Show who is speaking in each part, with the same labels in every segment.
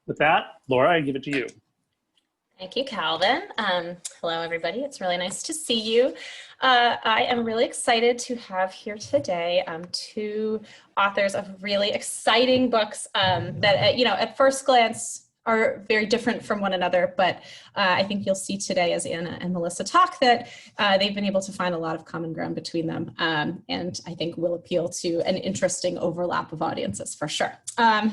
Speaker 1: With that, Laura, I give it to you.
Speaker 2: Thank you, Calvin. Hello, everybody. It's really nice to see you. I am really excited to have here today two authors of really exciting books that, at first glance are very different from one another, but I think you'll see today as Anna and Melissa talk that they've been able to find a lot of common ground between them, and I think will appeal to an interesting overlap of audiences for sure.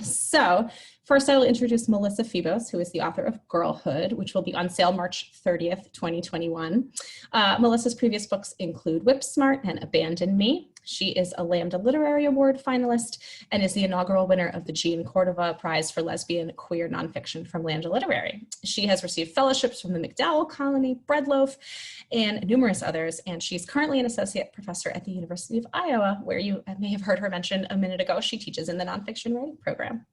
Speaker 2: So first, I will introduce Melissa Febos, who is the author of Girlhood, which will be on sale March 30th, 2021. Melissa's previous books include Whip Smart and Abandon Me. She is a Lambda Literary Award finalist and is the inaugural winner of the Jean Cordova Prize for Lesbian Queer Nonfiction from Lambda Literary. She has received fellowships from the MacDowell Colony, Breadloaf, and numerous others, and she's currently an associate professor at the University of Iowa, where you may have heard her mention a minute ago. She teaches in the nonfiction writing program.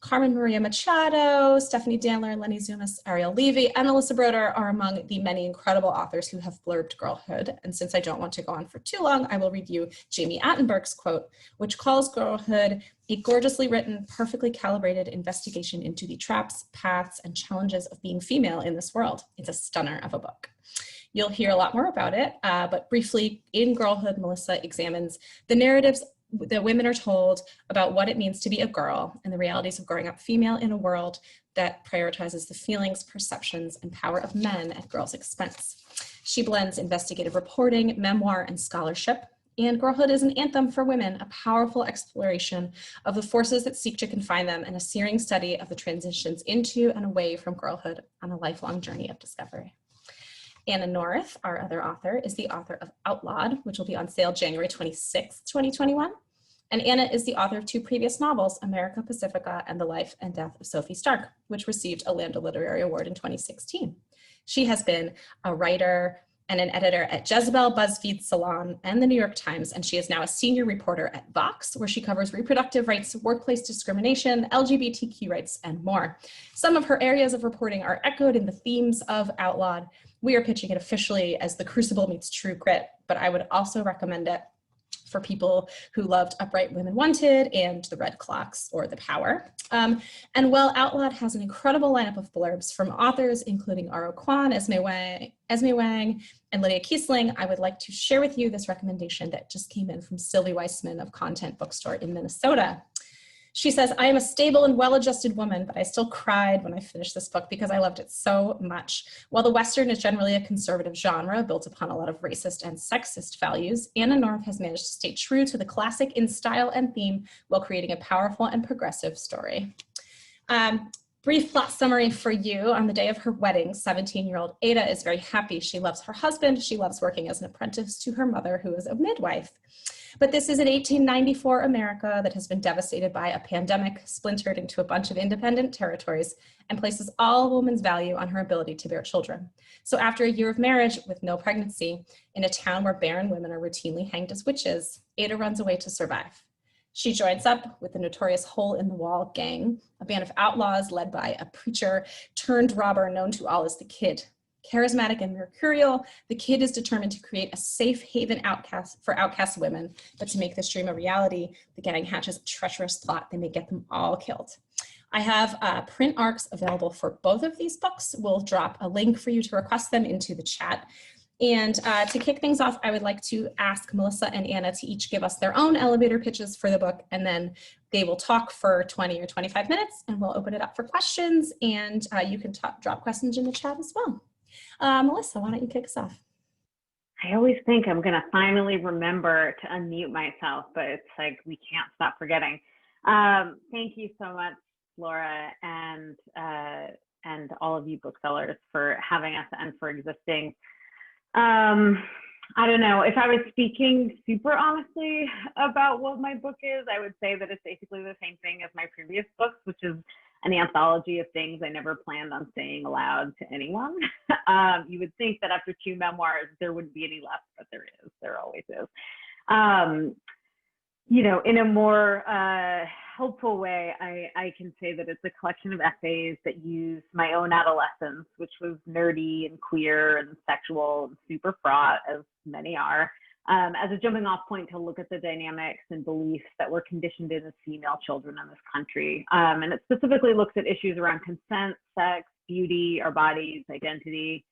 Speaker 2: Carmen Maria Machado, Stephanie Danler, Lenny Zumas, Ariel Levy, and Alyssa Broder are among the many incredible authors who have blurbed Girlhood. And since I don't want to go on for too long, I will read you Jamie Attenberg's quote, which calls Girlhood a gorgeously written, perfectly calibrated investigation into the traps, paths, and challenges of being female in this world. It's a stunner of a book. You'll hear a lot more about it, but briefly, in Girlhood, Melissa examines the narratives that women are told about what it means to be a girl and the realities of growing up female in a world that prioritizes the feelings, perceptions, and power of men at girls' expense. She blends investigative reporting, memoir, and scholarship, and Girlhood is an anthem for women, a powerful exploration of the forces that seek to confine them and a searing study of the transitions into and away from girlhood on a lifelong journey of discovery. Anna North, our other author, is the author of OUTLAWED, which will be on sale January 26, 2021. And Anna is the author of two previous novels, America Pacifica and The Life and Death of Sophie Stark, which received a Lambda Literary Award in 2016. She has been a writer and an editor at Jezebel, BuzzFeed, Salon, and the New York Times, and she is now a senior reporter at Vox, where she covers reproductive rights, workplace discrimination, LGBTQ rights, and more. Some of her areas of reporting are echoed in the themes of OUTLAWED. We are pitching it officially as The Crucible Meets True Grit, but I would also recommend it for people who loved Upright Women Wanted and The Red Clocks or The Power. And while OUTLAWED has an incredible lineup of blurbs from authors including Aro Kwan, Esme Wang, and Lydia Kiesling, I would like to share with you this recommendation that just came in from Sylvie Weissman of Content Bookstore in Minnesota. She says, I am a stable and well-adjusted woman, but I still cried when I finished this book because I loved it so much. While the Western is generally a conservative genre built upon a lot of racist and sexist values, Anna North has managed to stay true to the classic in style and theme while creating a powerful and progressive story. Brief plot summary for you. On the day of her wedding, 17-year-old Ada is very happy. She loves her husband. She loves working as an apprentice to her mother, who is a midwife. But this is an 1894 America that has been devastated by a pandemic, splintered into a bunch of independent territories, and places all a woman's value on her ability to bear children. So after a year of marriage with no pregnancy, in a town where barren women are routinely hanged as witches, Ada runs away to survive. She joins up with the notorious Hole in the Wall gang, a band of outlaws led by a preacher turned robber known to all as the Kid. Charismatic and mercurial, the Kid is determined to create a safe haven for outcast women, but to make this dream a reality, the gang hatches a treacherous plot that may get them all killed. I have print arcs available for both of these books. We'll drop a link for you to request them into the chat. And to kick things off, I would like to ask Melissa and Anna to each give us their own elevator pitches for the book, and then they will talk for 20 or 25 minutes, and we'll open it up for questions, and you can drop questions in the chat as well. Melissa, why don't you kick us off?
Speaker 3: I always think I'm going to finally remember to unmute myself, but it's like we can't stop forgetting. Thank you so much, Laura, and all of you booksellers for having us and for existing. I don't know, if I was speaking super honestly about what my book is, I would say that it's basically the same thing as my previous books, which is an anthology of things I never planned on saying aloud to anyone. You would think that after 2 memoirs, there wouldn't be any left, but there is, there always is. You know, in a more helpful way, I can say that it's a collection of essays that use my own adolescence, which was nerdy and queer and sexual and super fraught, as many are, as a jumping off point to look at the dynamics and beliefs that were conditioned in as female children in this country. And it specifically looks at issues around consent, sex, beauty, our bodies, identity.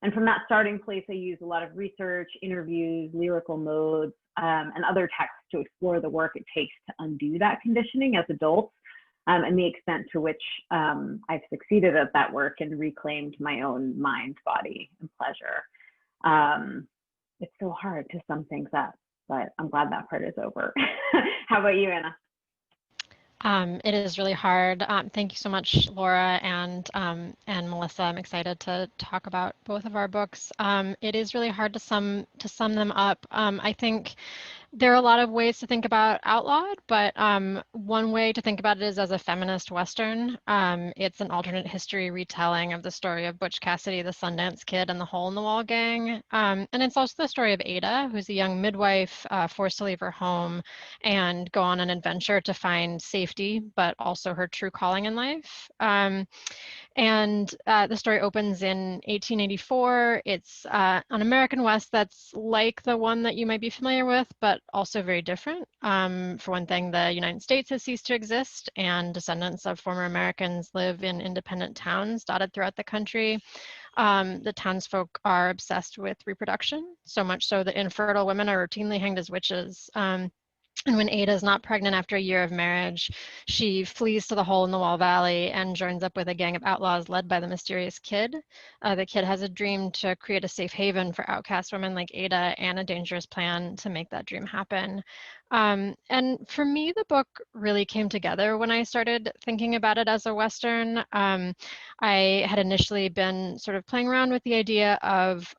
Speaker 3: And from that starting place, I use a lot of research, interviews, lyrical modes, and other texts to explore the work it takes to undo that conditioning as adults, and the extent to which I've succeeded at that work and reclaimed my own mind, body, and pleasure. It's so hard to sum things up, but I'm glad that part is over. How about you, Anna?
Speaker 4: It is really hard. Thank you so much, Laura and Melissa. I'm excited to talk about both of our books. It is really hard to sum them up. I think there are a lot of ways to think about Outlawed, but one way to think about it is as a feminist Western. It's an alternate history retelling of the story of Butch Cassidy, the Sundance Kid, and the Hole in the Wall gang. And it's also the story of Ada, who's a young midwife forced to leave her home and go on an adventure to find safety, but also her true calling in life. And the story opens in 1884. It's an American West that's like the one that you might be familiar with, but also very different. For one thing, the United States has ceased to exist, and descendants of former Americans live in independent towns dotted throughout the country. The townsfolk are obsessed with reproduction, so much so that infertile women are routinely hanged as witches. And when Ada is not pregnant after a year of marriage, she flees to the Hole in the Wall Valley and joins up with a gang of outlaws led by the mysterious Kid. The Kid has a dream to create a safe haven for outcast women like Ada and a dangerous plan to make that dream happen. And for me, the book really came together when I started thinking about it as a Western. I had initially been sort of playing around with the idea of,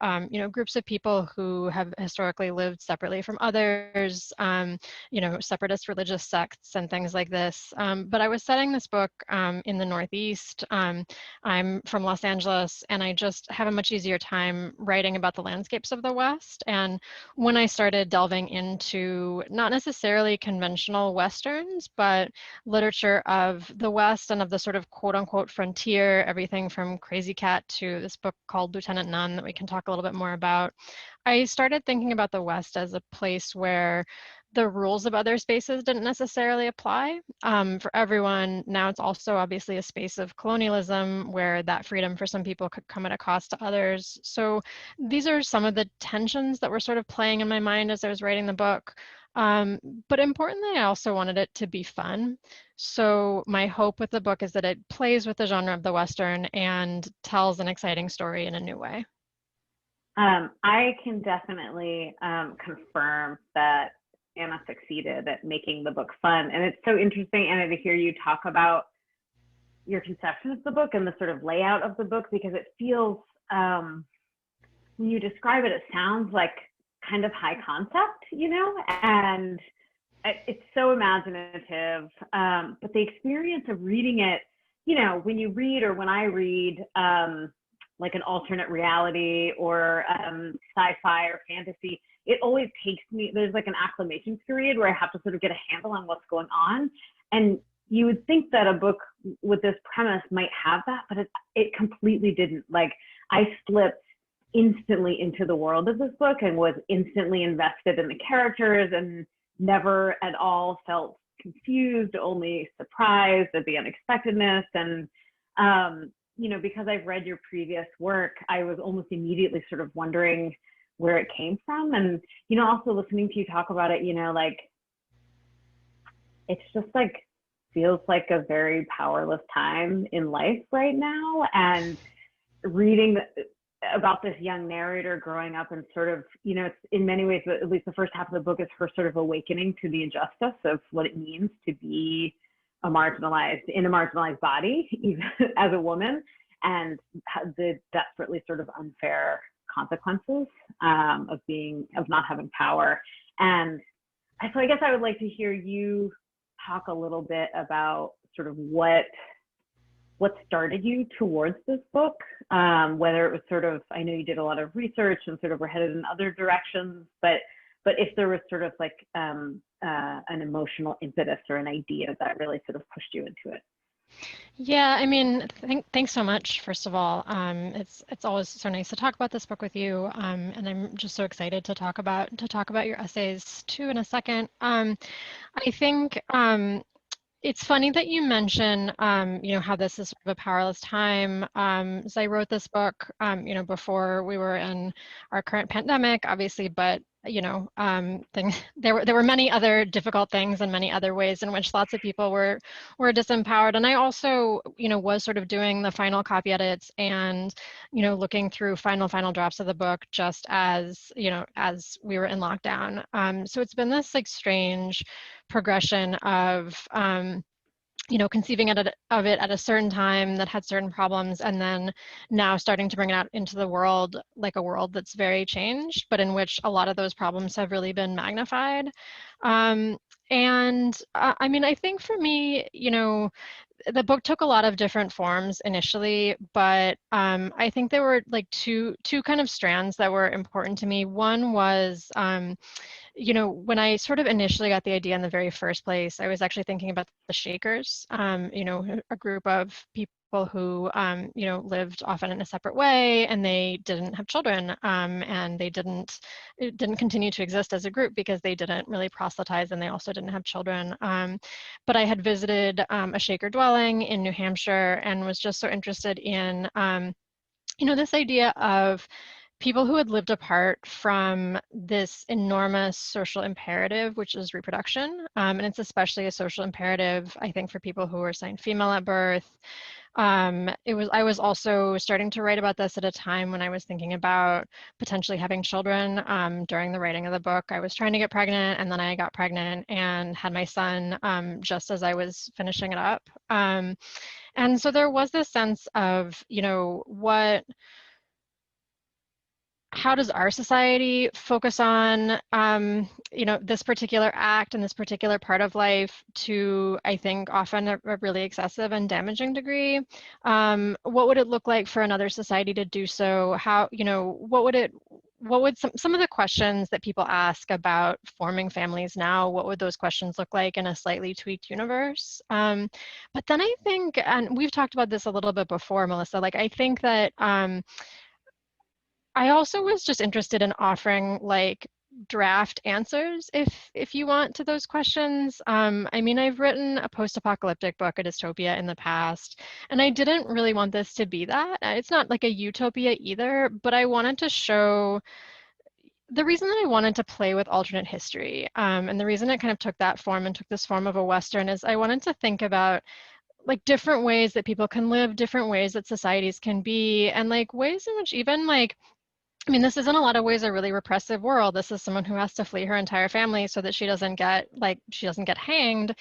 Speaker 4: groups of people who have historically lived separately from others, separatist religious sects and things like this. But I was setting this book in the Northeast. I'm from Los Angeles, and I just have a much easier time writing about the landscapes of the West. And when I started delving into not necessarily conventional Westerns, but literature of the West and of the sort of quote unquote frontier, everything from Crazy Cat to this book called Lieutenant None that we can talk a little bit more about, I started thinking about the West as a place where the rules of other spaces didn't necessarily apply for everyone. Now it's also obviously a space of colonialism where that freedom for some people could come at a cost to others. So these are some of the tensions that were sort of playing in my mind as I was writing the book. But importantly, I also wanted it to be fun. So my hope with the book is that it plays with the genre of the Western and tells an exciting story in a new way.
Speaker 3: I can definitely confirm that Anna succeeded at making the book fun. And it's so interesting, Anna, to hear you talk about your conception of the book and the sort of layout of the book, because it feels, when you describe it, it sounds like kind of high concept, and it's so imaginative. But the experience of reading it, when you read or when I read like an alternate reality or sci-fi or fantasy, it always takes me, there's like an acclimation period where I have to sort of get a handle on what's going on. And you would think that a book with this premise might have that, but it completely didn't. Like, I slipped instantly into the world of this book and was instantly invested in the characters and never at all felt confused, only surprised at the unexpectedness. And, because I've read your previous work, I was almost immediately sort of wondering where it came from. And, also listening to you talk about it, like, it's just like, feels like a very powerless time in life right now. And reading about this young narrator growing up and sort of, it's in many ways, at least the first half of the book is her sort of awakening to the injustice of what it means to be in a marginalized body, even as a woman, and the desperately sort of unfair consequences of not having power. And so I guess I would like to hear you talk a little bit about sort of what started you towards this book, whether it was sort of, I know you did a lot of research and sort of were headed in other directions, but if there was sort of like an emotional impetus or an idea that really sort of pushed you into it.
Speaker 4: Yeah, I mean, thanks so much, first of all. It's always so nice to talk about this book with you, and I'm just so excited to talk about your essays too in a second. I think it's funny that you mention, how this is sort of a powerless time. So I wrote this book, before we were in our current pandemic, obviously, but there were many other difficult things and many other ways in which lots of people were disempowered. And I also, was sort of doing the final copy edits and, looking through final drafts of the book just as, as we were in lockdown. So it's been this like strange progression of conceiving of it at a certain time that had certain problems, and then now starting to bring it out into the world, like a world that's very changed, but in which a lot of those problems have really been magnified. I mean, I think for me, the book took a lot of different forms initially, but I think there were like two kind of strands that were important to me. One was when I sort of initially got the idea in the very first place, I was actually thinking about the Shakers, a group of people who, lived often in a separate way, and they didn't have children, and it didn't continue to exist as a group because they didn't really proselytize, and they also didn't have children. But I had visited a Shaker dwelling in New Hampshire and was just so interested in, this idea of people who had lived apart from this enormous social imperative, which is reproduction. And it's especially a social imperative, I think, for people who were assigned female at birth. I was also starting to write about this at a time when I was thinking about potentially having children. During the writing of the book, I was trying to get pregnant, and then I got pregnant and had my son just as I was finishing it up. And so there was this sense of, how does our society focus on, this particular act and this particular part of life to, I think, often a really excessive and damaging degree? What would it look like for another society to do so? How, what would some of the questions that people ask about forming families now, what would those questions look like in a slightly tweaked universe? But then I think, and we've talked about this a little bit before, Melissa, like I think that, I also was just interested in offering like draft answers if you want to those questions. I mean, I've written a post-apocalyptic book, a dystopia in the past, and I didn't really want this to be that. It's not like a utopia either, but I wanted to show the reason that I wanted to play with alternate history, and the reason it kind of took that form and took this form of a Western is I wanted to think about like different ways that people can live, different ways that societies can be, and like ways in which even like, I mean, this is in a lot of ways a really repressive world. This is someone who has to flee her entire family so that she doesn't get hanged.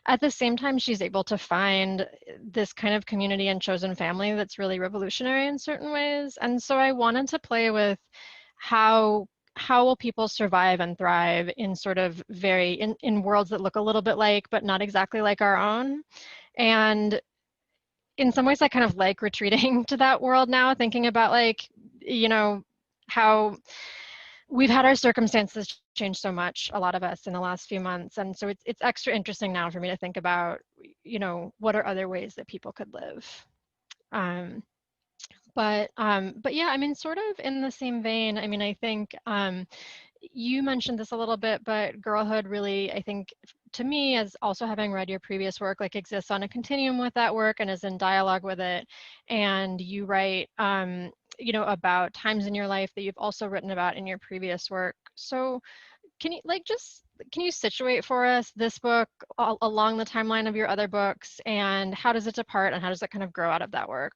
Speaker 4: At the same time, she's able to find this kind of community and chosen family that's really revolutionary in certain ways. And so I wanted to play with how will people survive and thrive in sort of in worlds that look a little bit like, but not exactly like our own. And in some ways I kind of like retreating to that world now, thinking about like, how we've had our circumstances change so much, a lot of us in the last few months. And so it's extra interesting now for me to think about, what are other ways that people could live. But yeah, I mean, sort of in the same vein, I mean, I think you mentioned this a little bit, but girlhood really, I think, to me, as also having read your previous work, like exists on a continuum with that work and is in dialogue with it. And you write, about times in your life that you've also written about in your previous work. So can you situate for us this book along the timeline of your other books, and how does it depart and how does it kind of grow out of that work?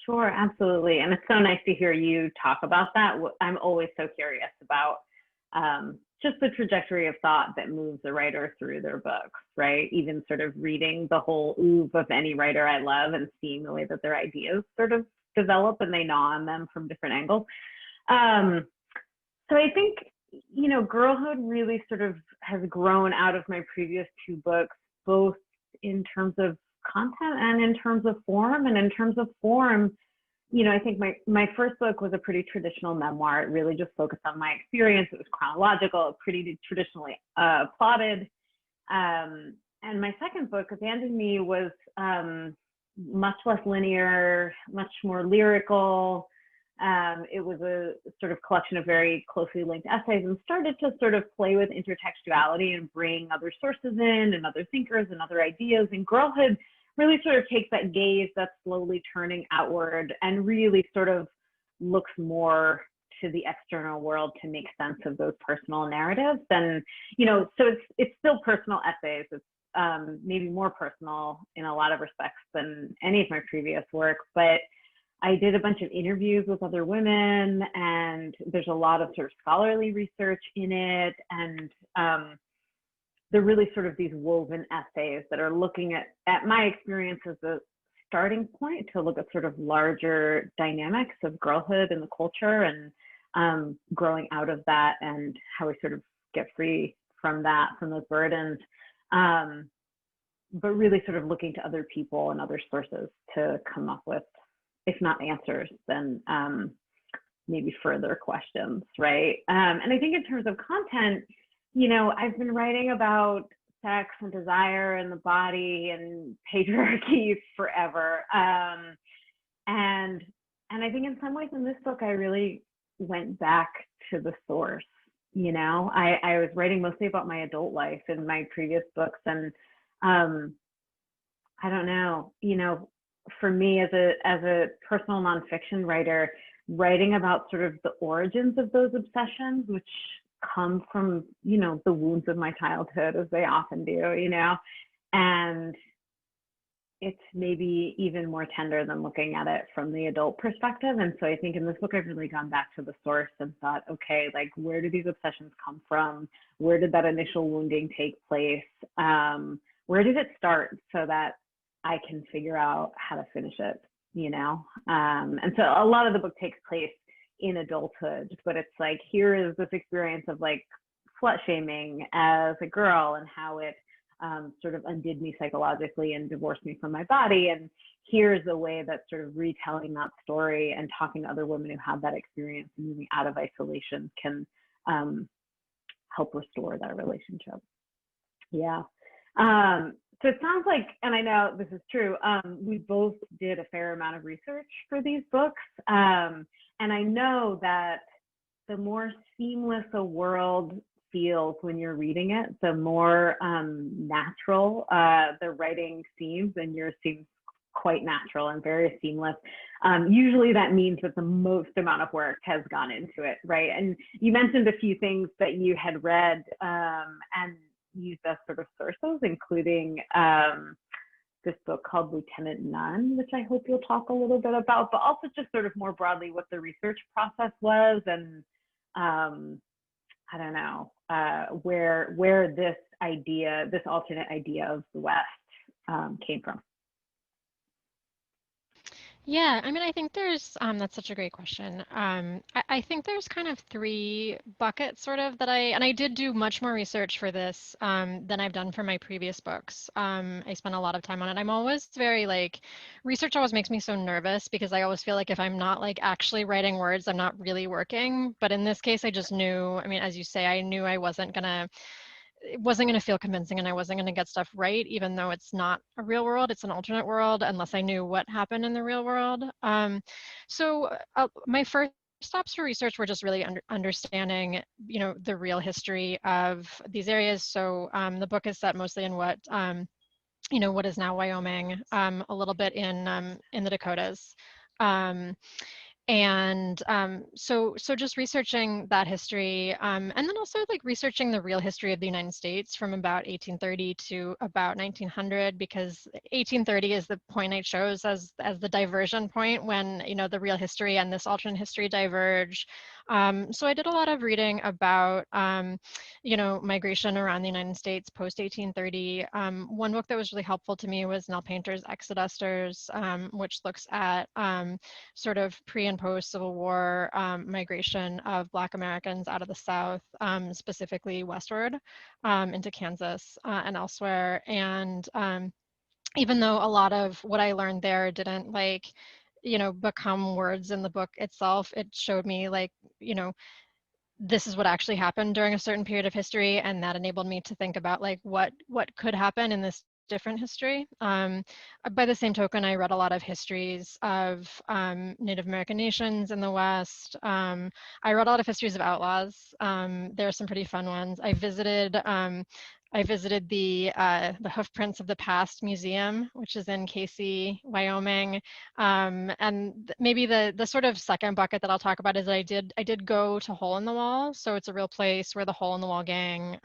Speaker 3: Sure, absolutely. And it's so nice to hear you talk about that. I'm always so curious about just the trajectory of thought that moves a writer through their books, right? Even sort of reading the whole oeuvre of any writer I love and seeing the way that their ideas sort of develop and they gnaw on them from different angles. So I think, Girlhood really sort of has grown out of my previous two books, both in terms of content and in terms of form. And in terms of form, I think my first book was a pretty traditional memoir. It really just focused on my experience. It was chronological, pretty traditionally plotted. And my second book, Abandon Me, was much less linear, much more lyrical. It was a sort of collection of very closely linked essays and started to sort of play with intertextuality and bring other sources in and other thinkers and other ideas. And Girlhood really sort of takes that gaze that's slowly turning outward and really sort of looks more to the external world to make sense of those personal narratives. And, you know, so it's still personal essays. It's maybe more personal in a lot of respects than any of my previous work, but I did a bunch of interviews with other women, and there's a lot of sort of scholarly research in it. And they're really sort of these woven essays that are looking at my experience as a starting point to look at sort of larger dynamics of girlhood in the culture and growing out of that and how we sort of get free from that, from those burdens. But really sort of looking to other people and other sources to come up with, if not answers, then maybe further questions, right? And I think in terms of content, you know, I've been writing about sex and desire and the body and patriarchy forever. And I think in some ways in this book, I really went back to the source. You know, I was writing mostly about my adult life in my previous books. And I don't know, you know, for me as a personal nonfiction writer, writing about sort of the origins of those obsessions, which come from, you know, the wounds of my childhood, as they often do, you know, and it's maybe even more tender than looking at it from the adult perspective. And so I think in this book, I've really gone back to the source and thought, okay, like, where do these obsessions come from? Where did that initial wounding take place? Where did it start, so that I can figure out how to finish it, you know? And so a lot of the book takes place in adulthood, but it's like, here is this experience of like slut shaming as a girl and how it sort of undid me psychologically and divorced me from my body. And here's a way that sort of retelling that story and talking to other women who have that experience and moving out of isolation can help restore that relationship. Yeah. So it sounds like, and I know this is true, we both did a fair amount of research for these books. And I know that the more seamless a world feels when you're reading it, the more natural the writing seems, and yours seems quite natural and very seamless. Usually that means that the most amount of work has gone into it, right? And you mentioned a few things that you had read and used as sort of sources, including this book called Lieutenant None, which I hope you'll talk a little bit about, but also just sort of more broadly what the research process was, and I don't know, where this idea, this alternate idea of the West came from.
Speaker 4: Yeah, I mean, I think there's, that's such a great question. I think there's kind of three buckets sort of that and I did do much more research for this than I've done for my previous books. I spent a lot of time on it. I'm always very like, research always makes me so nervous because I always feel like if I'm not like actually writing words, I'm not really working. But in this case, I just knew, I mean, as you say, I knew it wasn't gonna feel convincing and I wasn't going to get stuff right, even though it's not a real world, it's an alternate world, unless I knew what happened in the real world. So my first stops for research were just really understanding, you know, the real history of these areas. So the book is set mostly in what, you know, what is now Wyoming, a little bit in the Dakotas. And so just researching that history, and then also like researching the real history of the United States from about 1830 to about 1900, because 1830 is the point I chose as the diversion point when, you know, the real history and this alternate history diverge. So I did a lot of reading about, you know, migration around the United States post 1830. One book that was really helpful to me was Nell Painter's Exodusters, which looks at sort of pre and post Civil War migration of Black Americans out of the South, specifically westward into Kansas and elsewhere. And even though a lot of what I learned there didn't like, you know, become words in the book itself, it showed me like, you know, this is what actually happened during a certain period of history, and that enabled me to think about like what could happen in this different history. By the same token, I read a lot of histories of Native American nations in the West. I read a lot of histories of outlaws. There are some pretty fun ones. I visited the Hoof Prints of the Past Museum, which is in Casey, Wyoming. And maybe the sort of second bucket that I'll talk about is that I did go to Hole in the Wall. So it's a real place where the Hole in the Wall gang,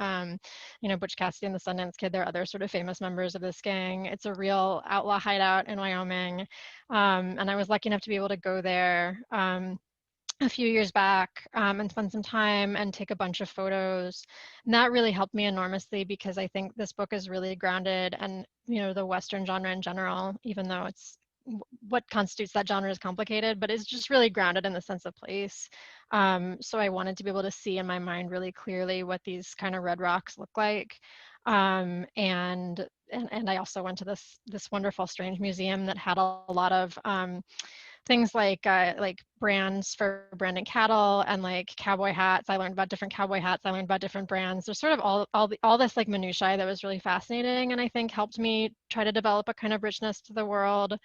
Speaker 4: you know, Butch Cassidy and the Sundance Kid, there are other sort of famous members of this gang. It's a real outlaw hideout in Wyoming. And I was lucky enough to be able to go there a few years back and spend some time and take a bunch of photos. And that really helped me enormously because I think this book is really grounded, and you know, the Western genre in general, even though it's what constitutes that genre is complicated, but it's just really grounded in the sense of place. So I wanted to be able to see in my mind really clearly what these kind of red rocks look like. And I also went to this wonderful strange museum that had a lot of things like brands for branding cattle and like cowboy hats. I learned about different cowboy hats. I learned about different brands. There's sort of all this like minutiae that was really fascinating, and I think helped me try to develop a kind of richness to the world.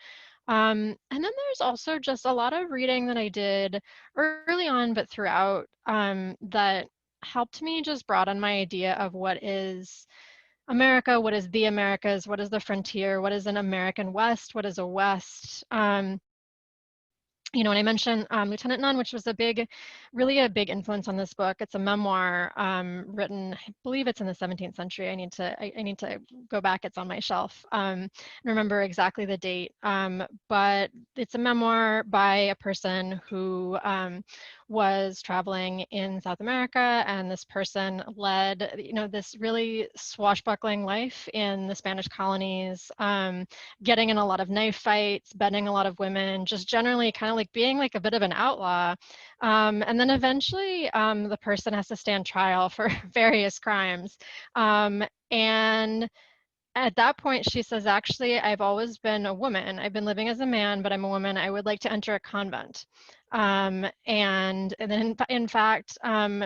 Speaker 4: And then there's also just a lot of reading that I did early on, but throughout, that helped me just broaden my idea of what is America, what is the Americas, what is the frontier, what is an American West, what is a West. You know, and I mentioned Lieutenant Nunn, which was really a big influence on this book. It's a memoir written, I believe it's in the 17th century. I need to go back. It's on my shelf. Remember exactly the date, but it's a memoir by a person who was traveling in South America, and this person led, you know, this really swashbuckling life in the Spanish colonies, getting in a lot of knife fights, bending a lot of women, just generally kind of like being like a bit of an outlaw. And then eventually the person has to stand trial for various crimes. And at that point, she says, actually, I've always been a woman. I've been living as a man, but I'm a woman. I would like to enter a convent. And then in fact,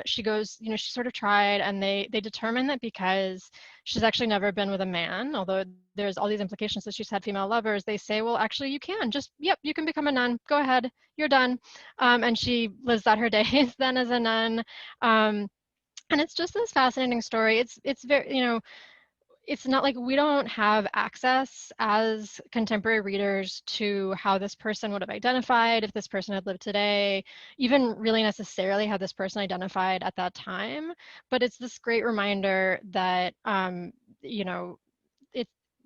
Speaker 4: she goes, you know, she sort of tried, and they determined that because she's actually never been with a man, although there's all these implications that she's had female lovers, they say, well, actually you can just, yep, you can become a nun. Go ahead, you're done. And she lives out her days then as a nun. And it's just this fascinating story. It's very, you know, it's not like we don't have access as contemporary readers to how this person would have identified if this person had lived today, even really necessarily how this person identified at that time. But it's this great reminder that, you know,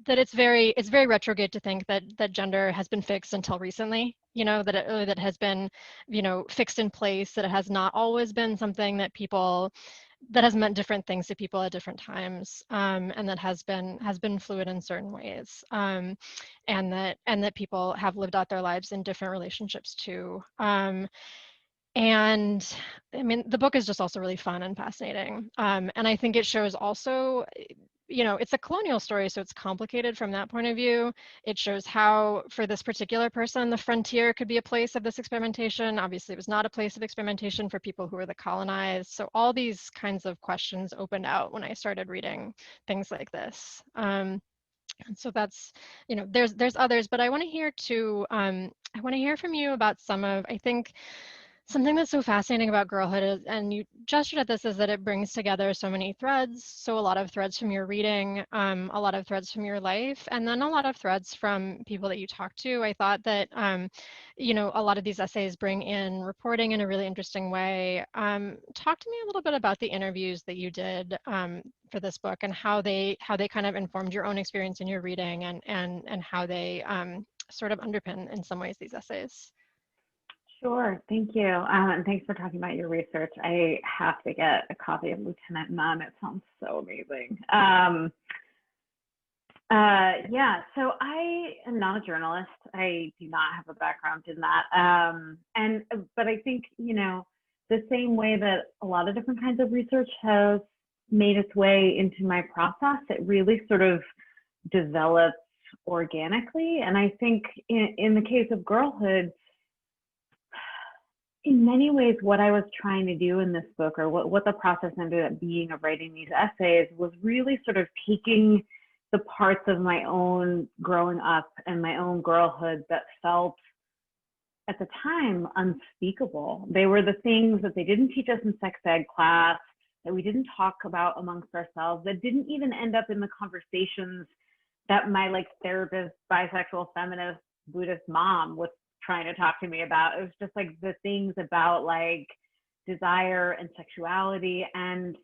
Speaker 4: it's very retrograde to think that gender has been fixed until recently, you know, that has been, you know, fixed in place, that it has not always been something that has meant different things to people at different times, and that has been fluid in certain ways, and that people have lived out their lives in different relationships too. And I mean, the book is just also really fun and fascinating, and I think it shows also, you know, it's a colonial story, so it's complicated from that point of view. It shows how, for this particular person, the frontier could be a place of this experimentation. Obviously, it was not a place of experimentation for people who were the colonized. So all these kinds of questions opened out when I started reading things like this. And so that's, you know, there's others, but I want to hear too, I want to hear from you about some of, I think, something that's so fascinating about Girlhood is, and you gestured at this, is that it brings together so many threads. So a lot of threads from your reading, a lot of threads from your life, and then a lot of threads from people that you talk to. I thought that, you know, a lot of these essays bring in reporting in a really interesting way. Talk to me a little bit about the interviews that you did for this book, and how they kind of informed your own experience in your reading, and how they sort of underpin in some ways these essays.
Speaker 3: Sure, thank you. And thanks for talking about your research. I have to get a copy of Lieutenant Nunn. It sounds so amazing. Yeah, so I am not a journalist. I do not have a background in that. But I think, you know, the same way that a lot of different kinds of research has made its way into my process, it really sort of develops organically. And I think in the case of Girlhood, in many ways, what I was trying to do in this book, or what the process ended up being of writing these essays, was really sort of taking the parts of my own growing up and my own girlhood that felt at the time unspeakable. They were the things that they didn't teach us in sex ed class, that we didn't talk about amongst ourselves, that didn't even end up in the conversations that my like therapist, bisexual, feminist, Buddhist mom was trying to talk to me about. It was just like the things about like desire and sexuality and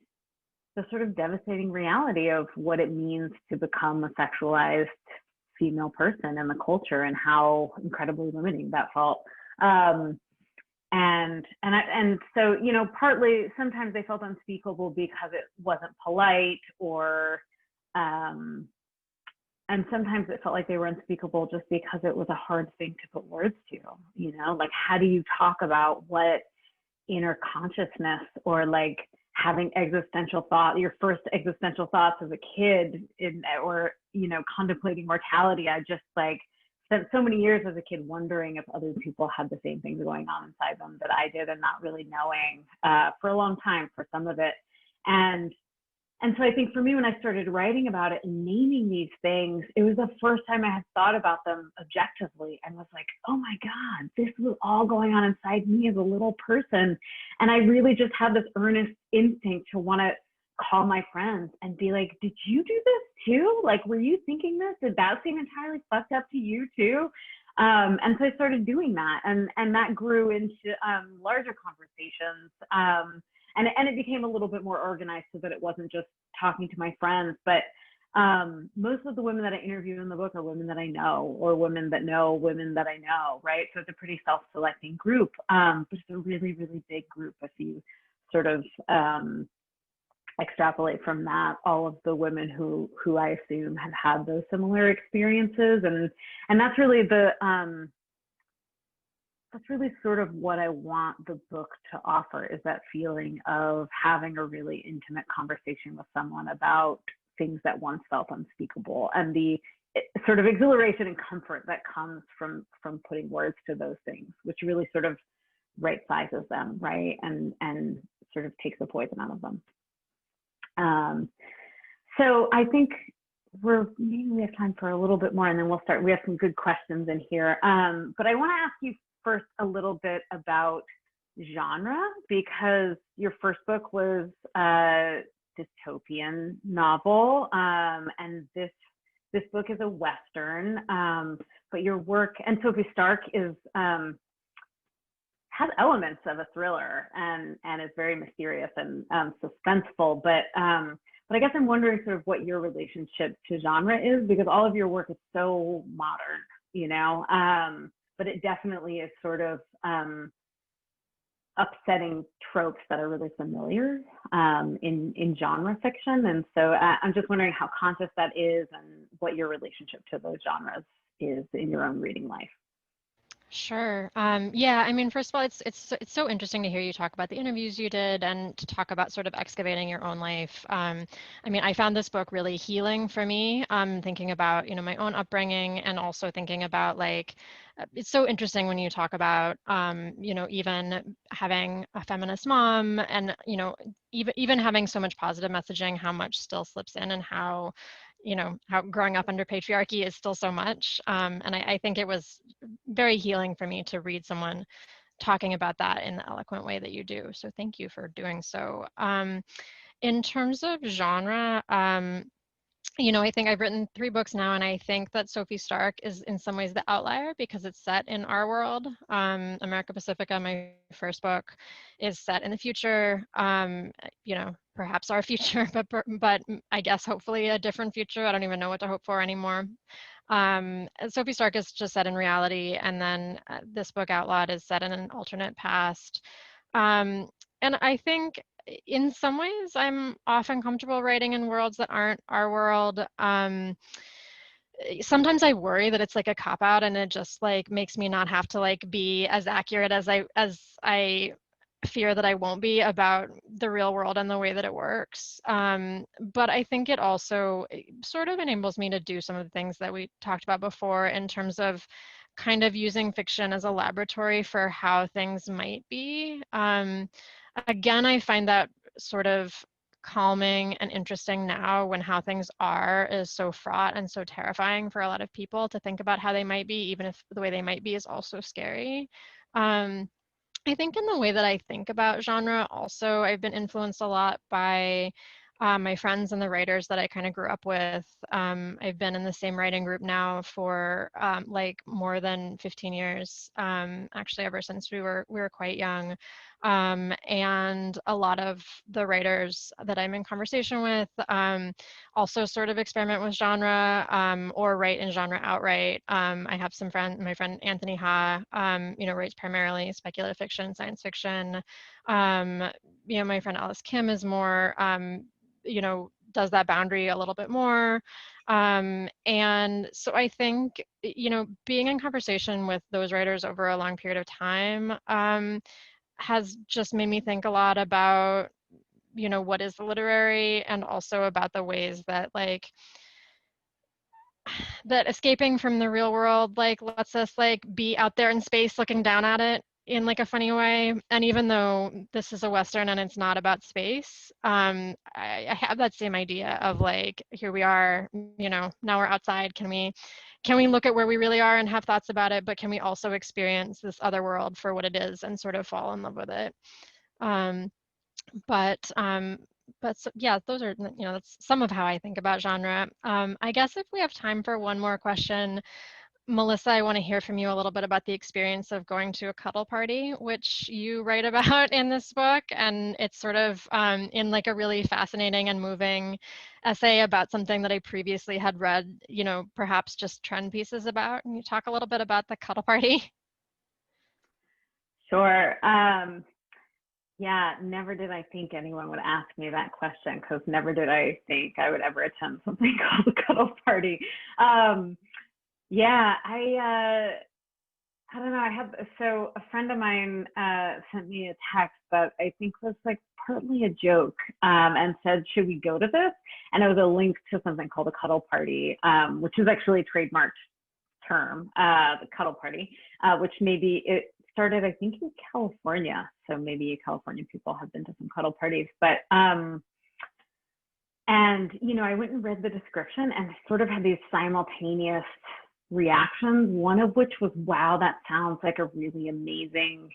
Speaker 3: the sort of devastating reality of what it means to become a sexualized female person in the culture and how incredibly limiting that felt. And so, you know, partly sometimes they felt unspeakable because it wasn't polite, or and sometimes it felt like they were unspeakable just because it was a hard thing to put words to, you know, like how do you talk about what inner consciousness, or like having existential thought, your first existential thoughts as a kid, or, you know, contemplating mortality. I just like spent so many years as a kid wondering if other people had the same things going on inside them that I did, and not really knowing for a long time for some of it. And so I think for me, when I started writing about it and naming these things, it was the first time I had thought about them objectively and was like, oh my God, this was all going on inside me as a little person. And I really just had this earnest instinct to want to call my friends and be like, did you do this too? Like, were you thinking this? Did that seem entirely fucked up to you too? And so I started doing that, and that grew into larger conversations. And it became a little bit more organized so that it wasn't just talking to my friends, but most of the women that I interview in the book are women that I know, or women that know women that I know, right? So it's a pretty self-selecting group, but it's a really, really big group if you sort of extrapolate from that all of the women who I assume have had those similar experiences, and that's really that's really sort of what I want the book to offer, is that feeling of having a really intimate conversation with someone about things that once felt unspeakable, and the sort of exhilaration and comfort that comes from putting words to those things, which really sort of right sizes them, right? And sort of takes the poison out of them. So I think maybe we have time for a little bit more, and then we'll start. We have some good questions in here. But I want to ask you first a little bit about genre, because your first book was a dystopian novel, and this book is a Western, but your work, and Sophie Stark is has elements of a thriller and is very mysterious and suspenseful, but I guess I'm wondering sort of what your relationship to genre is, because all of your work is so modern, you know, but it definitely is sort of upsetting tropes that are really familiar in genre fiction. And so I'm just wondering how conscious that is, and what your relationship to those genres is in your own reading life.
Speaker 4: Sure. Yeah, I mean, first of all, it's so interesting to hear you talk about the interviews you did, and to talk about sort of excavating your own life. I mean, I found this book really healing for me, thinking about, you know, my own upbringing, and also thinking about like, it's so interesting when you talk about, you know, even having a feminist mom, and, you know, even having so much positive messaging, how much still slips in, and how, you know, how growing up under patriarchy is still so much. And I think it was very healing for me to read someone talking about that in the eloquent way that you do. So thank you for doing so. In terms of genre, you know, I think I've written 3 books now, and I think that Sophie Stark is in some ways the outlier, because it's set in our world. America Pacifica, my first book, is set in the future, you know, perhaps our future, but I guess hopefully a different future. I don't even know what to hope for anymore. Sophie Stark is just set in reality, and then this book, Outlawed, is set in an alternate past. And I think in some ways I'm often comfortable writing in worlds that aren't our world. Sometimes I worry that it's like a cop-out, and it just like makes me not have to like be as accurate as I fear that I won't be about the real world and the way that it works. But I think it also sort of enables me to do some of the things that we talked about before, in terms of kind of using fiction as a laboratory for how things might be. Again, I find that sort of calming and interesting now when how things are is so fraught and so terrifying for a lot of people. To think about how they might be, even if the way they might be is also scary. I think in the way that I think about genre also, I've been influenced a lot by my friends and the writers that I kind of grew up with. I've been in the same writing group now for like more than 15 years, actually ever since we were quite young. And a lot of the writers that I'm in conversation with also sort of experiment with genre or write in genre outright. I have some friends, my friend Anthony Ha, writes primarily speculative fiction, science fiction. My friend Alice Kim is more, does that boundary a little bit more. And so I think, being in conversation with those writers over a long period of time has just made me think a lot about, what is literary, and also about the ways that that escaping from the real world lets us be out there in space looking down at it in a funny way. And even though this is a Western and it's not about space, I have that same idea of here we are, now we're outside. Can we look at where we really are and have thoughts about it, but can we also experience this other world for what it is and sort of fall in love with it? But so, yeah, those are, that's some of how I think about genre. I guess if we have time for one more question, Melissa, I want to hear from you a little bit about the experience of going to a cuddle party, which you write about in this book. And it's sort of in a really fascinating and moving essay about something that I previously had read, perhaps just trend pieces about. Can you talk a little bit about the cuddle party?
Speaker 3: Sure. Yeah, never did I think anyone would ask me that question, because never did I think I would ever attend something called a cuddle party. Yeah, I don't know. So a friend of mine sent me a text that I think was partly a joke, and said, should we go to this? And it was a link to something called a cuddle party, which is actually a trademarked term, the cuddle party, which maybe it started, I think, in California. So maybe California people have been to some cuddle parties, but, and, I went and read the description and sort of had these simultaneous reactions, one of which was, wow, that sounds like a really amazing,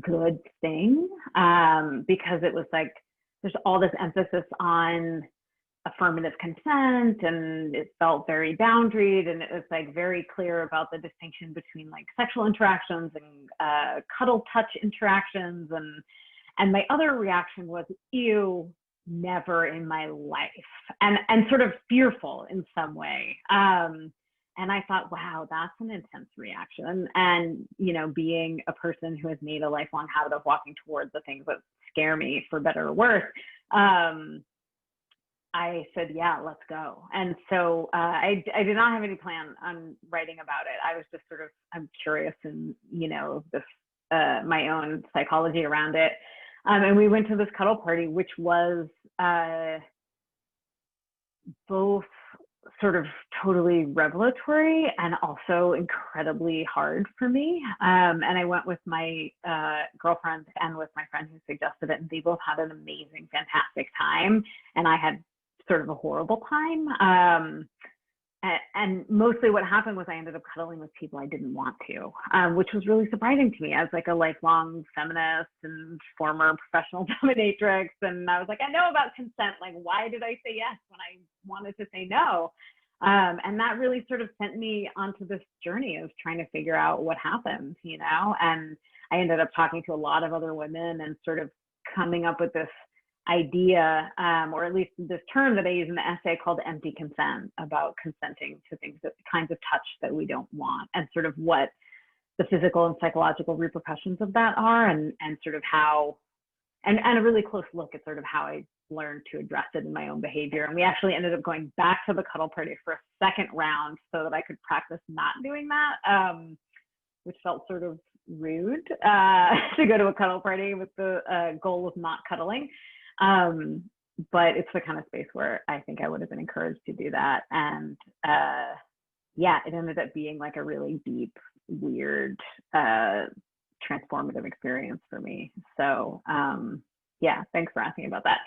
Speaker 3: good thing. Because it was there's all this emphasis on affirmative consent, and it felt very boundaried, and it was very clear about the distinction between sexual interactions and cuddle touch interactions, and my other reaction was, ew, never in my life, and sort of fearful in some way. And I thought, wow, that's an intense reaction. And being a person who has made a lifelong habit of walking towards the things that scare me, for better or worse, I said, yeah, let's go. And so I did not have any plan on writing about it. I was just I'm curious and, this, my own psychology around it. And we went to this cuddle party, which was both sort of totally revelatory and also incredibly hard for me. And I went with my girlfriend and with my friend who suggested it, and they both had an amazing, fantastic time. And I had sort of a horrible time. And mostly what happened was I ended up cuddling with people I didn't want to, which was really surprising to me as a lifelong feminist and former professional dominatrix. And I was I know about consent. Why did I say yes when I wanted to say no? And that really sort of sent me onto this journey of trying to figure out what happened, and I ended up talking to a lot of other women and sort of coming up with this idea, or at least this term that I use in the essay called empty consent, about consenting to things, kinds of touch that we don't want, and sort of what the physical and psychological repercussions of that are, and sort of how, and a really close look at sort of how I learned to address it in my own behavior. And we actually ended up going back to the cuddle party for a second round so that I could practice not doing that, which felt sort of rude to go to a cuddle party with the goal of not cuddling. But it's the kind of space where I think I would have been encouraged to do that. And yeah, it ended up being like a really deep, weird, transformative experience for me. So yeah, thanks for asking about that.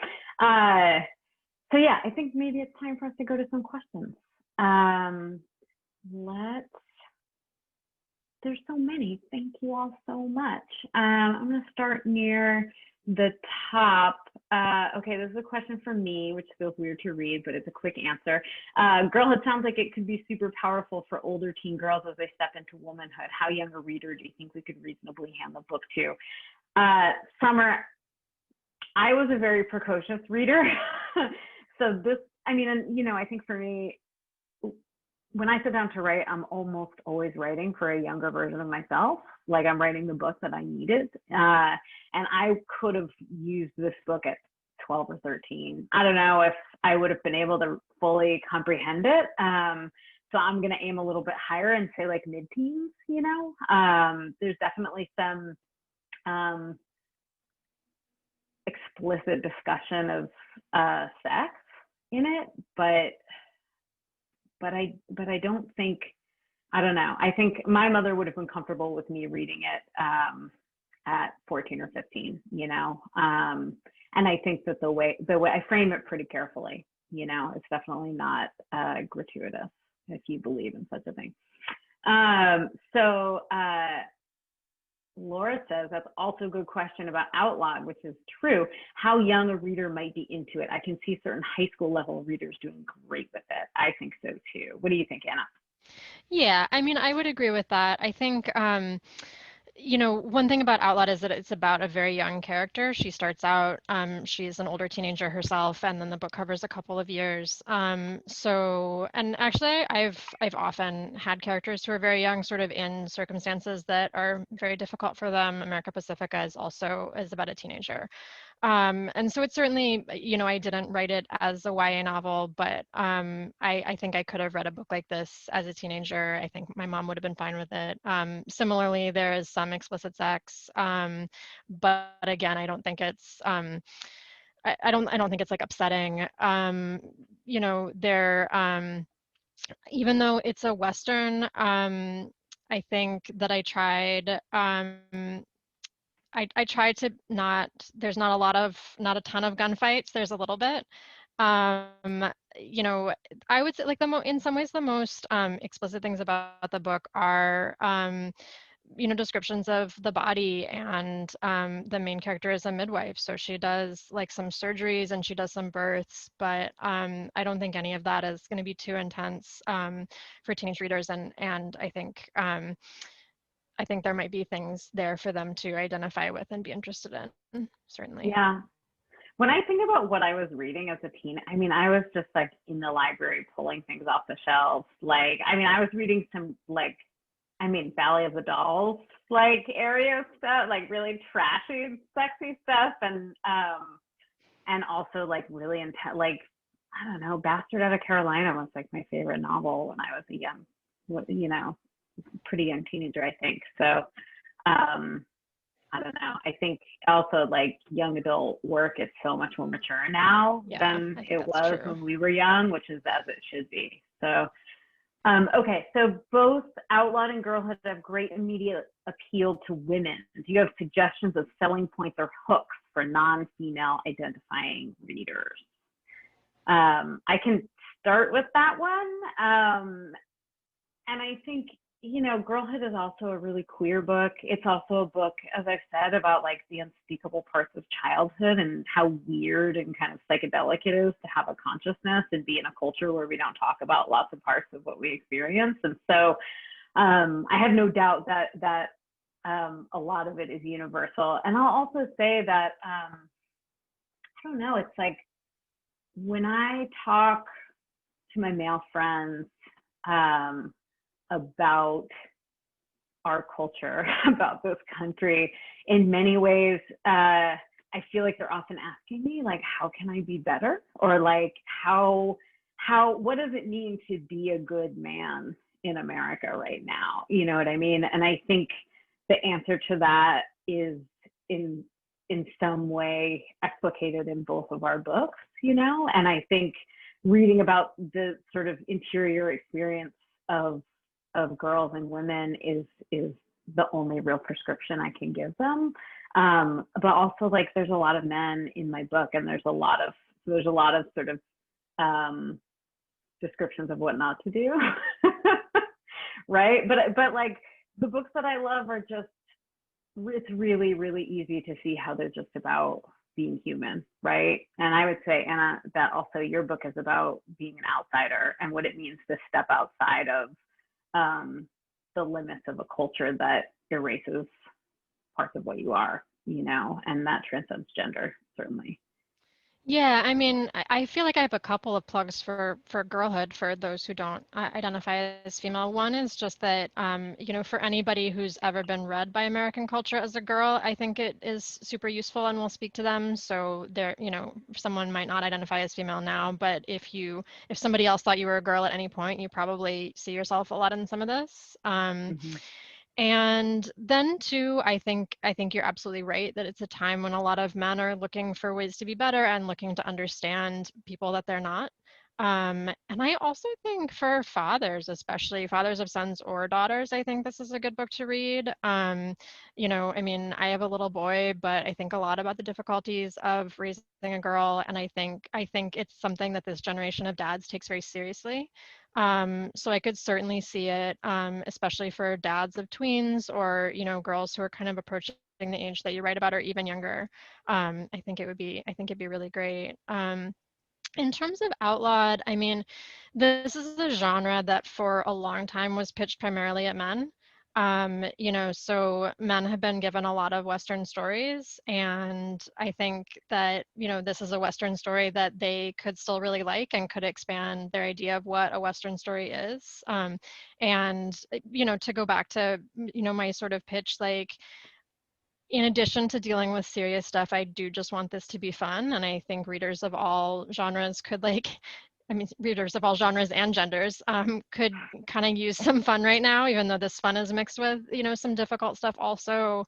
Speaker 3: So yeah, I think maybe it's time for us to go to some questions. There's so many. Thank you all so much. I'm going to start near the top. Okay, this is a question for me, which feels weird to read, but it's a quick answer. Girlhood sounds like it could be super powerful for older teen girls as they step into womanhood. How young a reader do you think we could reasonably hand the book to? Summer, I was a very precocious reader. So this, I mean, and you know, I think for me, when I sit down to write, I'm almost always writing for a younger version of myself. Like I'm writing the book that I needed. And I could have used this book at 12 or 13. I don't know if I would have been able to fully comprehend it. So I'm going to aim a little bit higher and say like mid-teens, you know? There's definitely some explicit discussion of sex in it, but I don't think, I don't know. I think my mother would have been comfortable with me reading it at 14 or 15, you know? And I think that the way I frame it pretty carefully, you know, it's definitely not gratuitous if you believe in such a thing. Laura says, that's also a good question about OUTLAWED, which is true. How young a reader might be into it. I can see certain high school level readers doing great with it. I think so too. What do you think, Anna?
Speaker 4: Yeah, I mean, I would agree with that. I think, you know, one thing about OUTLAWED is that it's about a very young character. She starts out, she's an older teenager herself, and then the book covers a couple of years. So, and actually, I've often had characters who are very young, sort of in circumstances that are very difficult for them. America Pacifica is about a teenager. And so it's certainly, you know, I didn't write it as a YA novel, but I think I could have read a book like this as a teenager. I think my mom would have been fine with it. Similarly, there is some explicit sex, but again, I don't think it's I don't think it's like upsetting. You know, even though it's a Western, I think that I tried. I tried to there's not a ton of gunfights. There's a little bit. You know, I would say like in some ways the most explicit things about the book are, you know, descriptions of the body, and the main character is a midwife. So she does like some surgeries and she does some births, but I don't think any of that is going to be too intense for teenage readers. And I think there might be things there for them to identify with and be interested in, certainly.
Speaker 3: Yeah. When I think about what I was reading as a teen, I mean, I was just like in the library pulling things off the shelves. Like, I mean, I was reading some like, I mean, Valley of the Dolls, like area stuff, like really trashy, sexy stuff. And also like really intense, like, I don't know, Bastard Out of Carolina was like my favorite novel when I was a young, you know, pretty young teenager, I think. So I don't know. I think also like young adult work is so much more mature now than it was when we were young, which is as it should be. So okay, so both OUTLAWED and Girlhood have great immediate appeal to women. Do you have suggestions of selling points or hooks for non-female identifying readers? I can start with that one. And I think, you know, Girlhood is also a really queer book. It's also a book, as I've said, about like the unspeakable parts of childhood and how weird and kind of psychedelic it is to have a consciousness and be in a culture where we don't talk about lots of parts of what we experience. And so I have no doubt that a lot of it is universal. And I'll also say that, I don't know, it's like when I talk to my male friends, about our culture, about this country, in many ways, I feel like they're often asking me, like, how can I be better? Or like, what does it mean to be a good man in America right now? You know what I mean? And I think the answer to that is in some way explicated in both of our books, you know? And I think reading about the sort of interior experience of girls and women is the only real prescription I can give them. But also, like, there's a lot of men in my book, and there's a lot of sort of descriptions of what not to do. Right? But like, the books that I love are just, it's really, really easy to see how they're just about being human, right? And I would say, Anna, that also your book is about being an outsider and what it means to step outside of the limits of a culture that erases parts of what you are, you know, and that transcends gender, certainly.
Speaker 4: Yeah, I mean, I feel like I have a couple of plugs for girlhood for those who don't identify as female. One is just that, you know, for anybody who's ever been read by American culture as a girl, I think it is super useful and will speak to them. So there, you know, someone might not identify as female now, but if somebody else thought you were a girl at any point, you probably see yourself a lot in some of this. And then too, I think you're absolutely right that it's a time when a lot of men are looking for ways to be better and looking to understand people that they're not. And I also think for fathers, especially fathers of sons or daughters, I think this is a good book to read. You know, I mean, I have a little boy, but I think a lot about the difficulties of raising a girl, and I think it's something that this generation of dads takes very seriously. So I could certainly see it, especially for dads of tweens or, you know, girls who are kind of approaching the age that you write about or even younger. I think it'd be really great. In terms of outlawed, I mean, this is a genre that for a long time was pitched primarily at men. You know, so men have been given a lot of Western stories, and I think that, you know, this is a Western story that they could still really like and could expand their idea of what a Western story is. And, you know, to go back to, you know, my sort of pitch, like, in addition to dealing with serious stuff, I do just want this to be fun. And I think readers of all genres could readers of all genres and genders could kind of use some fun right now, even though this fun is mixed with, you know, some difficult stuff also.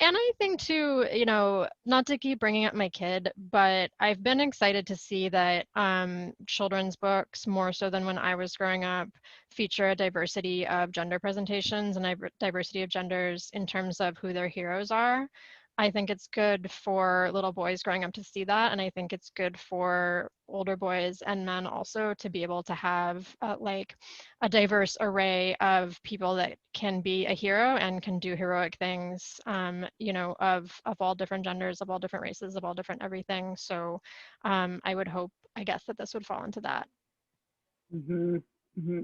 Speaker 4: And I think too, you know, not to keep bringing up my kid, but I've been excited to see that children's books, more so than when I was growing up, feature a diversity of gender presentations and diversity of genders in terms of who their heroes are. I think it's good for little boys growing up to see that, and I think it's good for older boys and men also to be able to have like a diverse array of people that can be a hero and can do heroic things, you know, of all different genders, of all different races, of all different everything. So I would hope, I guess, that this would fall into that.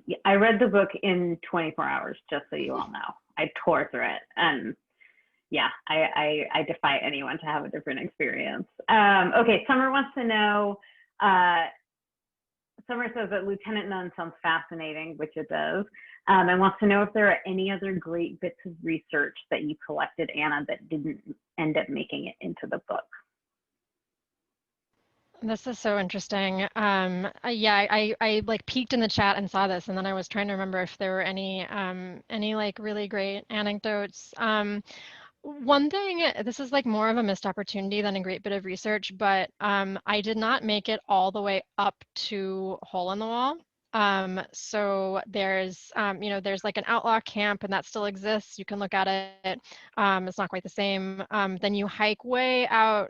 Speaker 3: Yeah, I read the book in 24 hours, just so you all know. I tore through it, and yeah, I defy anyone to have a different experience. Okay, Summer wants to know, Summer says that Lieutenant None sounds fascinating, which it does, and wants to know if there are any other great bits of research that you collected, Anna, that didn't end up making it into the book.
Speaker 4: This is so interesting. Yeah, I like peeked in the chat and saw this, and then I was trying to remember if there were any like really great anecdotes. One thing, this is like more of a missed opportunity than a great bit of research, but I did not make it all the way up to Hole in the Wall. So there's, you know, there's like an outlaw camp, and that still exists. You can look at it. It's not quite the same. Then you hike way out,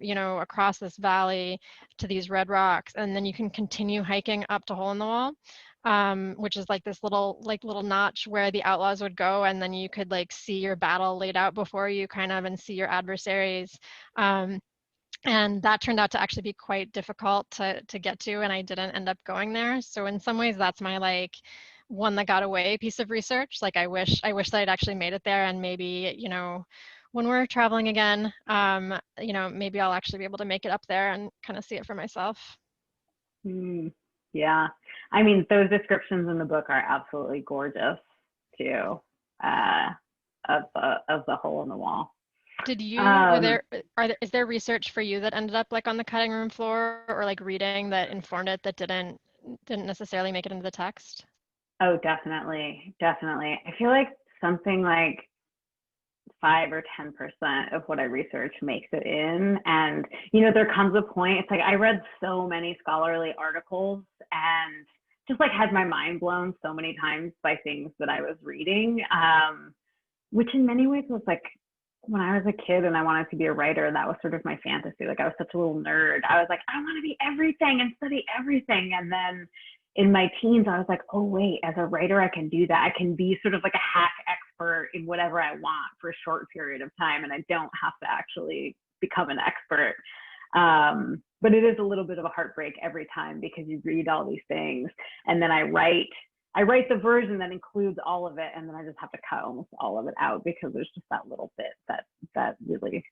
Speaker 4: you know, across this valley to these red rocks, and then you can continue hiking up to Hole in the Wall. Which is like this little notch where the outlaws would go, and then you could like see your battle laid out before you kind of, and see your adversaries. And that turned out to actually be quite difficult to get to, and I didn't end up going there. So in some ways, that's my like one that got away piece of research. Like I wish that I'd actually made it there, and maybe, you know, when we're traveling again, you know, maybe I'll actually be able to make it up there and kind of see it for myself.
Speaker 3: Yeah, I mean, those descriptions in the book are absolutely gorgeous too, of the hole in the wall.
Speaker 4: Did you, is there research for you that ended up like on the cutting room floor, or like reading that informed it that didn't necessarily make it into the text?
Speaker 3: Oh, definitely. I feel like something like 5 or 10% of what I research makes it in. And, you know, there comes a point, it's like I read so many scholarly articles, and just like had my mind blown so many times by things that I was reading, which in many ways was like, when I was a kid and I wanted to be a writer, that was sort of my fantasy. Like I was such a little nerd. I was like, I want to be everything and study everything. And then in my teens, I was like, oh wait, as a writer, I can do that. I can be sort of like a hack expert in whatever I want for a short period of time, and I don't have to actually become an expert. But it is a little bit of a heartbreak every time, because you read all these things and then I write the version that includes all of it, and then I just have to cut almost all of it out because there's just that little bit that really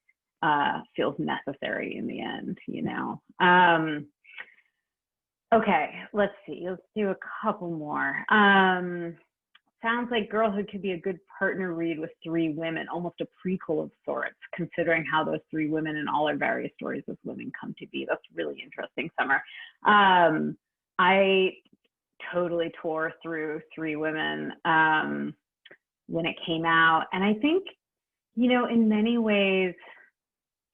Speaker 3: feels necessary in the end, you know. Okay, let's see. Let's do a couple more. Sounds like Girlhood could be a good partner read with 3 women, almost a prequel of sorts, considering how those 3 women and all our various stories of women come to be. That's really interesting, Summer. I totally tore through 3 women when it came out. And I think, you know, in many ways,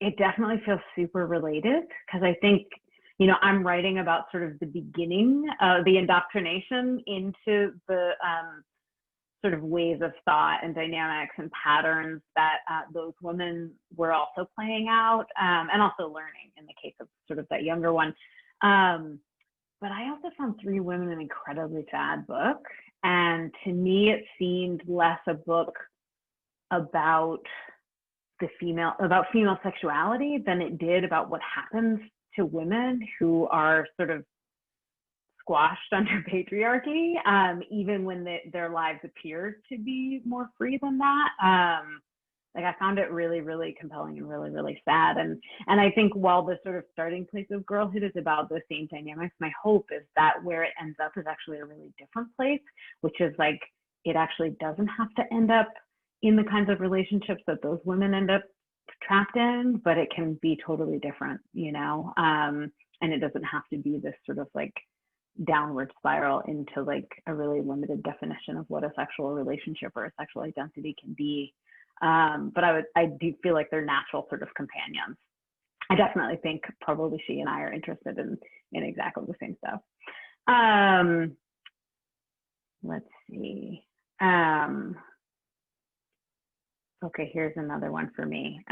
Speaker 3: it definitely feels super related, because I think, you know, I'm writing about sort of the beginning, the indoctrination into the sort of ways of thought and dynamics and patterns that those women were also playing out, and also learning in the case of sort of that younger one. But I also found 3 Women an incredibly sad book. And to me, it seemed less a book about female sexuality than it did about what happens to women who are sort of squashed under patriarchy, even when their lives appear to be more free than that. Like I found it really, really compelling and really, really sad. And I think while the sort of starting place of Girlhood is about those same dynamics, my hope is that where it ends up is actually a really different place, which is like, it actually doesn't have to end up in the kinds of relationships that those women end up trapped in, but it can be totally different, you know? And it doesn't have to be this sort of like downward spiral into like a really limited definition of what a sexual relationship or a sexual identity can be. But I do feel like they're natural sort of companions. I definitely think probably she and I are interested in exactly the same stuff. Let's see. Okay, here's another one for me.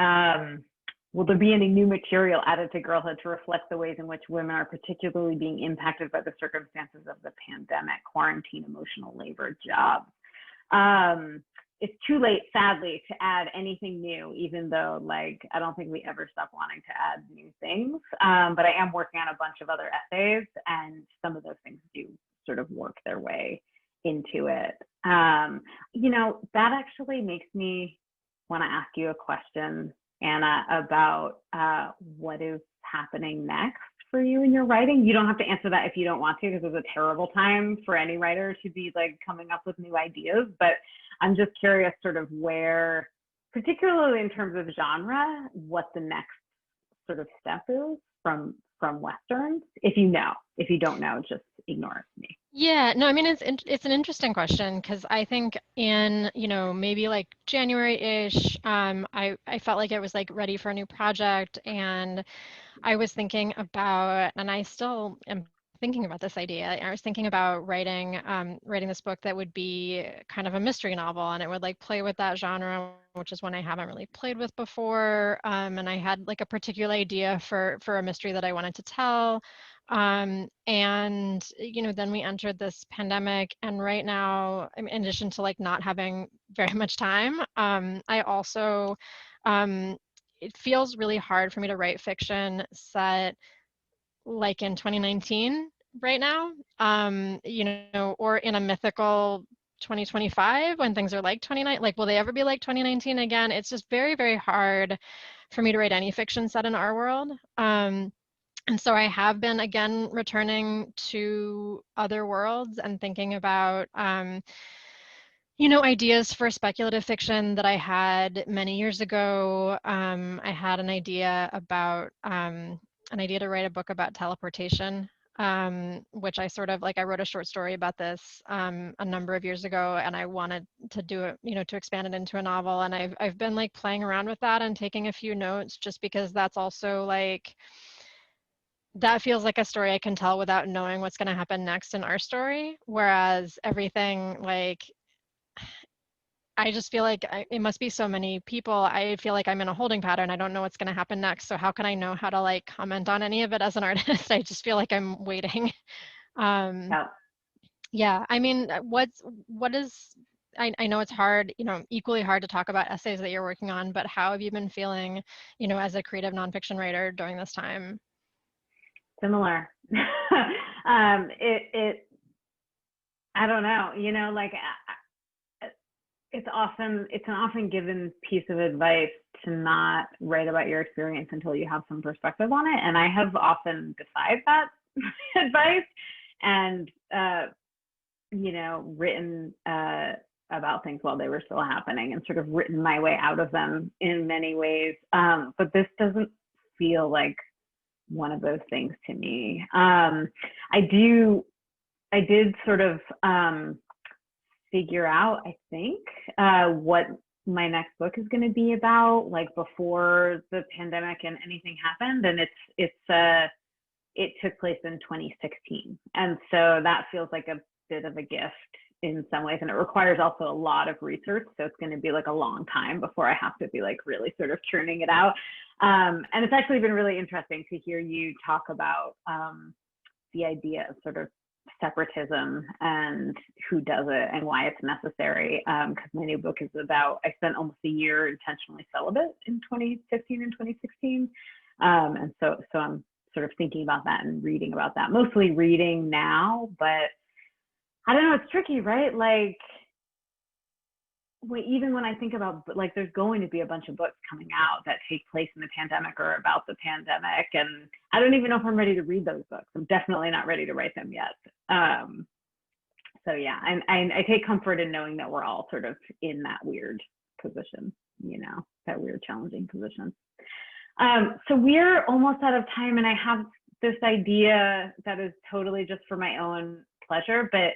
Speaker 3: Will there be any new material added to Girlhood to reflect the ways in which women are particularly being impacted by the circumstances of the pandemic, quarantine, emotional labor, jobs? It's too late, sadly, to add anything new, even though like, I don't think we ever stop wanting to add new things. But I am working on a bunch of other essays, and some of those things do sort of work their way into it. You know, that actually makes me want to ask you a question, Anna, about what is happening next for you in your writing. You don't have to answer that if you don't want to, because it's a terrible time for any writer to be like coming up with new ideas. But I'm just curious sort of where, particularly in terms of genre, what the next sort of step is from Westerns, if you know. If you don't know, just ignore me.
Speaker 4: Yeah, no, I mean, it's an interesting question, because I think in, you know, maybe like January-ish, I felt like I was like ready for a new project, and I was thinking about, and I still am thinking about this idea. I was thinking about writing this book that would be kind of a mystery novel, and it would like play with that genre, which is one I haven't really played with before. And I had like a particular idea for a mystery that I wanted to tell. And you know, then we entered this pandemic, and right now, I mean, in addition to like not having very much time, I also it feels really hard for me to write fiction set like in 2019 right now, you know, or in a mythical 2025 when things are like 2019. Like, will they ever be like 2019 again? It's just very, very hard for me to write any fiction set in our world. And so I have been again returning to other worlds and thinking about you know, ideas for speculative fiction that I had many years ago. I had an idea to write a book about teleportation, which I sort of like, I wrote a short story about this a number of years ago, and I wanted to do it, you know, to expand it into a novel. And I've been like playing around with that and taking a few notes, just because that's also like, that feels like a story I can tell without knowing what's going to happen next in our story. Whereas everything, like, I just feel like it must be so many people. I feel like I'm in a holding pattern. I don't know what's going to happen next. So how can I know how to like comment on any of it as an artist? I just feel like I'm waiting.
Speaker 3: Yeah.
Speaker 4: Yeah, I mean, what is, I know it's hard, you know, equally hard to talk about essays that you're working on, but how have you been feeling, you know, as a creative nonfiction writer during this time?
Speaker 3: Similar. I don't know, you know, like it's an often given piece of advice to not write about your experience until you have some perspective on it. And I have often defied that advice and, you know, written about things while they were still happening and sort of written my way out of them in many ways. But this doesn't feel like one of those things to me. I did sort of figure out, I think, what my next book is going to be about, like before the pandemic and anything happened. And it took place in 2016. And so that feels like a bit of a gift in some ways. And it requires also a lot of research. So it's going to be like a long time before I have to be like really sort of churning it out. And it's actually been really interesting to hear you talk about the idea of sort of separatism and who does it and why it's necessary. Because my new book is about, I spent almost a year intentionally celibate in 2015 and 2016. And so I'm sort of thinking about that and reading about that, mostly reading now, but I don't know, it's tricky, right? Like, even when I think about, like, there's going to be a bunch of books coming out that take place in the pandemic or about the pandemic, and I don't even know if I'm ready to read those books. I'm definitely not ready to write them yet. So yeah, I take comfort in knowing that we're all sort of in that weird position, you know, that weird, challenging position. So we're almost out of time, and I have this idea that is totally just for my own pleasure, but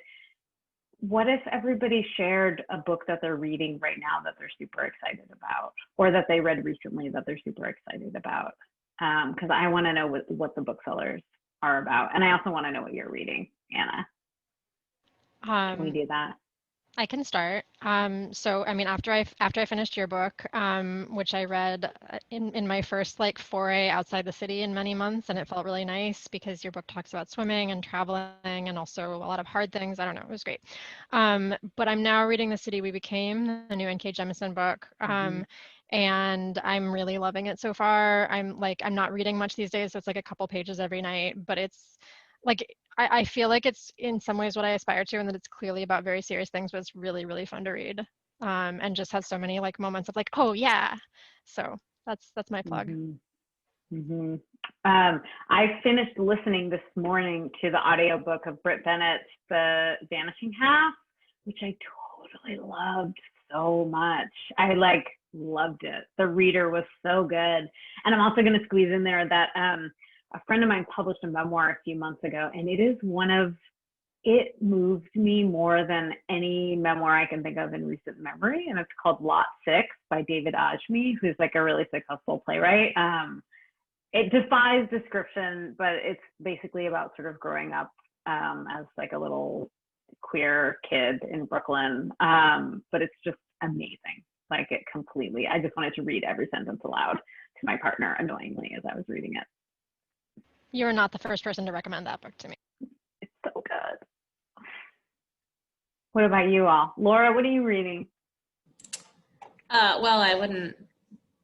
Speaker 3: what if everybody shared a book that they're reading right now that they're super excited about, or that they read recently that they're super excited about? Because I want to know what the booksellers are about. And I also want to know what you're reading, Anna. Can we do that?
Speaker 4: I can start. So, I mean, after I finished your book, which I read in my first like foray outside the city in many months, and it felt really nice because your book talks about swimming and traveling and also a lot of hard things. I don't know, it was great. But I'm now reading The City We Became, the new N.K. Jemisin book. And I'm really loving it so far. I'm not reading much these days, so it's like a couple pages every night, but it's like, I feel like it's in some ways what I aspire to, and that it's clearly about very serious things, but it's really, really fun to read. And just has so many like moments of like, oh yeah. So that's my plug.
Speaker 3: I finished listening this morning to the audiobook of Britt Bennett's The Vanishing Half, which I totally loved so much. I like loved it. The reader was so good. And I'm also going to squeeze in there that a friend of mine published a memoir a few months ago, and it moved me more than any memoir I can think of in recent memory. And it's called Lot 6 by David Ajmi, who's like a really successful playwright. It defies description, but it's basically about sort of growing up as like a little queer kid in Brooklyn. But it's just amazing. Like it completely, I just wanted to read every sentence aloud to my partner annoyingly as I was reading it.
Speaker 4: You're not the first person to recommend that book to me.
Speaker 3: It's so good. What about you all? Laura, what are you reading?
Speaker 5: Well, I wouldn't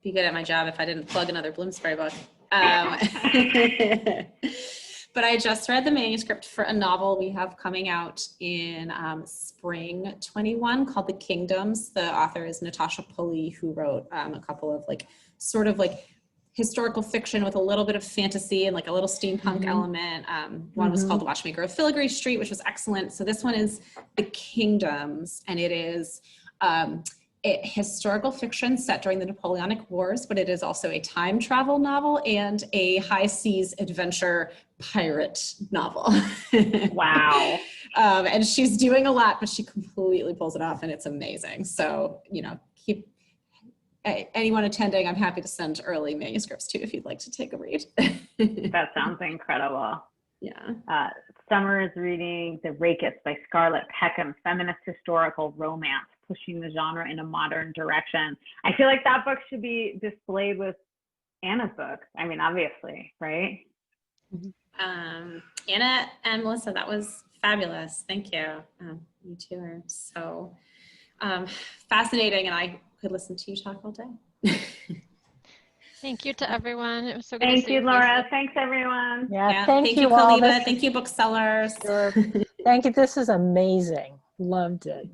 Speaker 5: be good at my job if I didn't plug another Bloomsbury book. But I just read the manuscript for a novel we have coming out in spring 21 called The Kingdoms. The author is Natasha Pulley, who wrote a couple of like sort of like historical fiction with a little bit of fantasy and like a little steampunk element. One was called The Watchmaker of Filigree Street, which was excellent. So this one is The Kingdoms, and it is historical fiction set during the Napoleonic Wars, but it is also a time travel novel and a high seas adventure pirate novel.
Speaker 3: Wow.
Speaker 5: And she's doing a lot, but she completely pulls it off, and it's amazing. So, you know, anyone attending, I'm happy to send early manuscripts too if you'd like to take a read.
Speaker 3: That sounds incredible.
Speaker 5: Yeah.
Speaker 3: Summer is reading The Rakists by Scarlett Peckham, feminist historical romance, pushing the genre in a modern direction. I feel like that book should be displayed with Anna's book. I mean, obviously, right?
Speaker 5: Anna and Melissa, that was fabulous. Thank you. You two are so fascinating, and I could listen to you talk all day.
Speaker 4: Thank you to everyone. It was so good to
Speaker 3: Thank
Speaker 4: see
Speaker 3: you,
Speaker 4: you.
Speaker 3: Laura. Thanks, everyone.
Speaker 6: Yeah,
Speaker 5: Thank you,
Speaker 6: all.
Speaker 5: CALIBA. Thank you, booksellers.
Speaker 6: Thank you. This is amazing. Loved it.